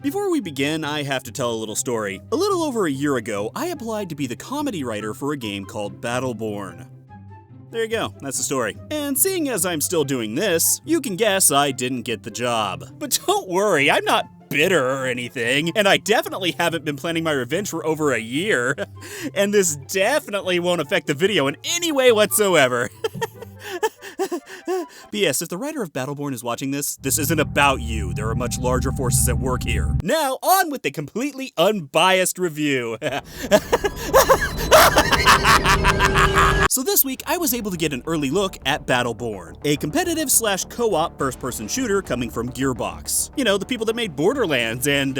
Before we begin, I have to tell a little story. A little over a year ago, I applied to be the comedy writer for a game called Battleborn. There you go, that's the story. And seeing as I'm still doing this, you can guess I didn't get the job. But don't worry, I'm not bitter or anything, and I definitely haven't been planning my revenge for over a year. And this definitely won't affect the video in any way whatsoever. P.S. If the writer of Battleborn is watching this isn't about you. There are much larger forces at work here. Now, on with the completely unbiased review. So this week, I was able to get an early look at Battleborn, a competitive / co-op first-person shooter coming from Gearbox. You know, the people that made Borderlands and,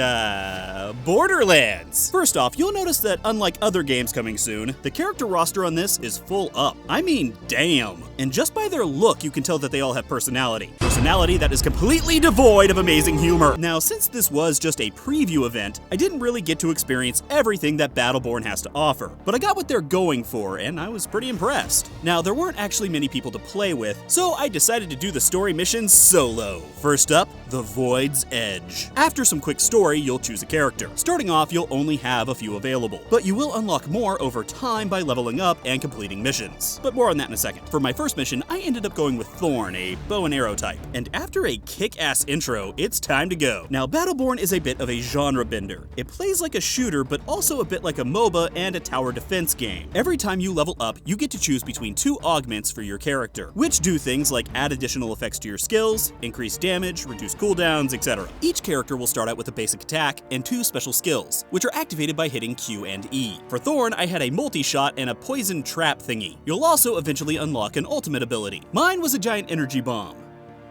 Borderlands. First off, you'll notice that unlike other games coming soon, the character roster on this is full up. I mean, damn. And just by their look, you can tell that they all have personality. Personality that is completely devoid of amazing humor. Now, since this was just a preview event, I didn't really get to experience everything that Battleborn has to offer. But I got what they're going for, and I was pretty impressed. Now, there weren't actually many people to play with, so I decided to do the story mission solo. First up, The Void's Edge. After some quick story, you'll choose a character. Starting off, you'll only have a few available, but you will unlock more over time by leveling up and completing missions. But more on that in a second. For my first mission, I ended up going with Thorn, a bow and arrow type. And after a kick-ass intro, it's time to go. Now, Battleborn is a bit of a genre bender. It plays like a shooter, but also a bit like a MOBA and a tower defense game. Every time you level up, you get to choose between 2 augments for your character, which do things like add additional effects to your skills, increase damage, reduce cooldowns, etc. Each character will start out with a basic attack and 2 special skills, which are activated by hitting Q and E. For Thorn, I had a multi-shot and a poison trap thingy. You'll also eventually unlock an ultimate ability. Mine was a giant energy bomb.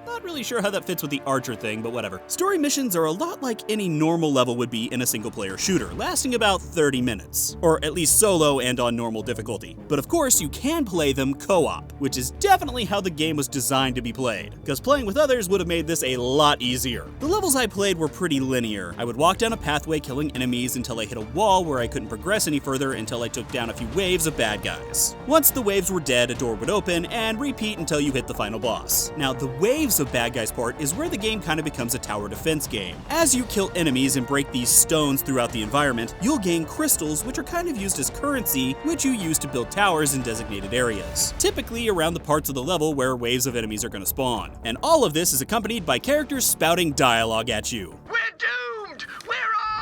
Not really sure how that fits with the archer thing, but whatever. Story missions are a lot like any normal level would be in a single-player shooter, lasting about 30 minutes. Or at least solo and on normal difficulty. But of course, you can play them co-op, which is definitely how the game was designed to be played, because playing with others would have made this a lot easier. The levels I played were pretty linear. I would walk down a pathway killing enemies until I hit a wall where I couldn't progress any further until I took down a few waves of bad guys. Once the waves were dead, a door would open, and repeat until you hit the final boss. Now, the waves of bad guys part is where the game kind of becomes a tower defense game. As you kill enemies and break these stones throughout the environment, you'll gain crystals, which are kind of used as currency, which you use to build towers in designated areas, typically around the parts of the level where waves of enemies are going to spawn. And all of this is accompanied by characters spouting dialogue at you. We're doomed! We're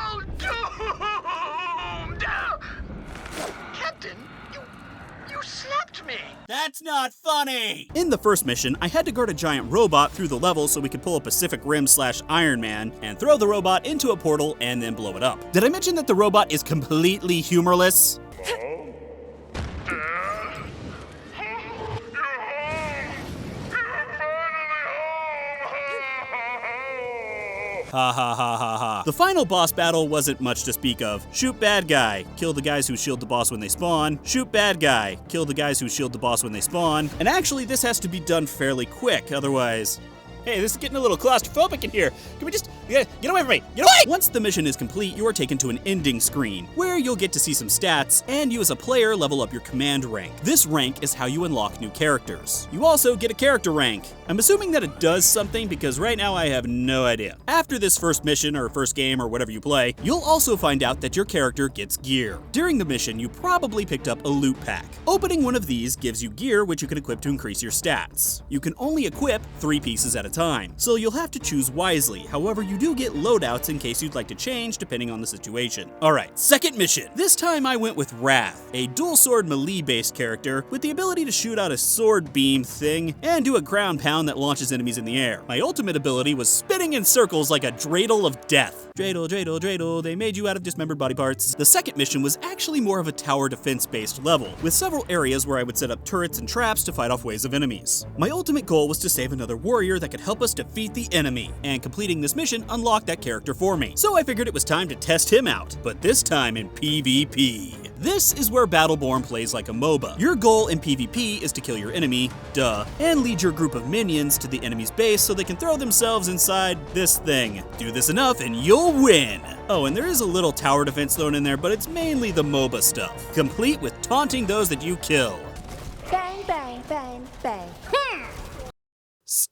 all doomed! Captain, you slapped me! That's not funny! In the first mission, I had to guard a giant robot through the level so we could pull a Pacific Rim / Iron Man and throw the robot into a portal and then blow it up. Did I mention that the robot is completely humorless? Ha ha ha ha ha. The final boss battle wasn't much to speak of. Shoot bad guy, kill the guys who shield the boss when they spawn. Shoot bad guy, kill the guys who shield the boss when they spawn. And actually, this has to be done fairly quick, otherwise... Hey, this is getting a little claustrophobic in here. Can we just get away from me? Get away! Once the mission is complete, you are taken to an ending screen, where you'll get to see some stats, and you as a player level up your command rank. This rank is how you unlock new characters. You also get a character rank. I'm assuming that it does something, because right now I have no idea. After this first mission, or first game, or whatever you play, you'll also find out that your character gets gear. During the mission, you probably picked up a loot pack. Opening one of these gives you gear, which you can equip to increase your stats. You can only equip 3 pieces at a time, so you'll have to choose wisely. However, you do get loadouts in case you'd like to change depending on the situation. Alright, second mission. This time I went with Wrath, a dual sword melee based character with the ability to shoot out a sword beam thing and do a ground pound that launches enemies in the air. My ultimate ability was spinning in circles like a dreidel of death. Dreidel, dreidel, dreidel, they made you out of dismembered body parts. The second mission was actually more of a tower defense based level, with several areas where I would set up turrets and traps to fight off waves of enemies. My ultimate goal was to save another warrior that could help us defeat the enemy, and completing this mission unlocked that character for me. So I figured it was time to test him out, but this time in PvP. This is where Battleborn plays like a MOBA. Your goal in PvP is to kill your enemy, duh, and lead your group of minions to the enemy's base so they can throw themselves inside this thing. Do this enough and you'll win! Oh, and there is a little tower defense thrown in there, but it's mainly the MOBA stuff, complete with taunting those that you kill. Bang, bang, bang, bang.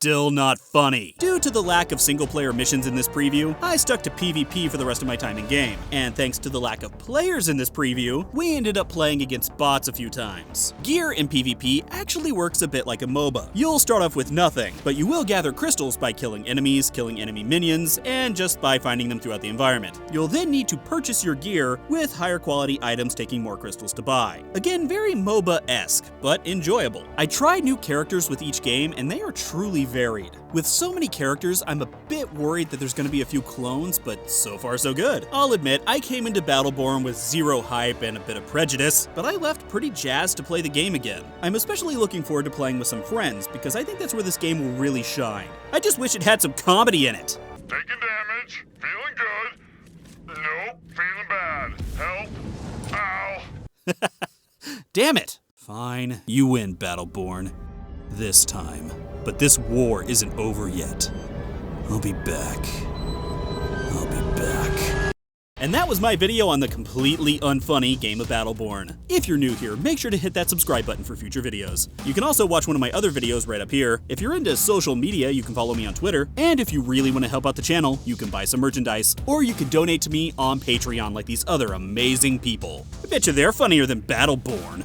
still not funny. Due to the lack of single-player missions in this preview, I stuck to PvP for the rest of my time in game, and thanks to the lack of players in this preview, we ended up playing against bots a few times. Gear in PvP actually works a bit like a MOBA. You'll start off with nothing, but you will gather crystals by killing enemies, killing enemy minions, and just by finding them throughout the environment. You'll then need to purchase your gear, with higher quality items taking more crystals to buy. Again, very MOBA-esque, but enjoyable. I tried new characters with each game, and they are truly varied. With so many characters, I'm a bit worried that there's going to be a few clones, but so far so good. I'll admit, I came into Battleborn with zero hype and a bit of prejudice, but I left pretty jazzed to play the game again. I'm especially looking forward to playing with some friends, because I think that's where this game will really shine. I just wish it had some comedy in it. Taking damage, feeling good. Nope, feeling bad. Help. Ow. Damn it. Fine, you win, Battleborn. This time. But this war isn't over yet. I'll be back. I'll be back. And that was my video on the completely unfunny game of Battleborn. If you're new here, make sure to hit that subscribe button for future videos. You can also watch one of my other videos right up here. If you're into social media, you can follow me on Twitter. And if you really want to help out the channel, you can buy some merchandise, or you can donate to me on Patreon like these other amazing people. I bet you they're funnier than Battleborn.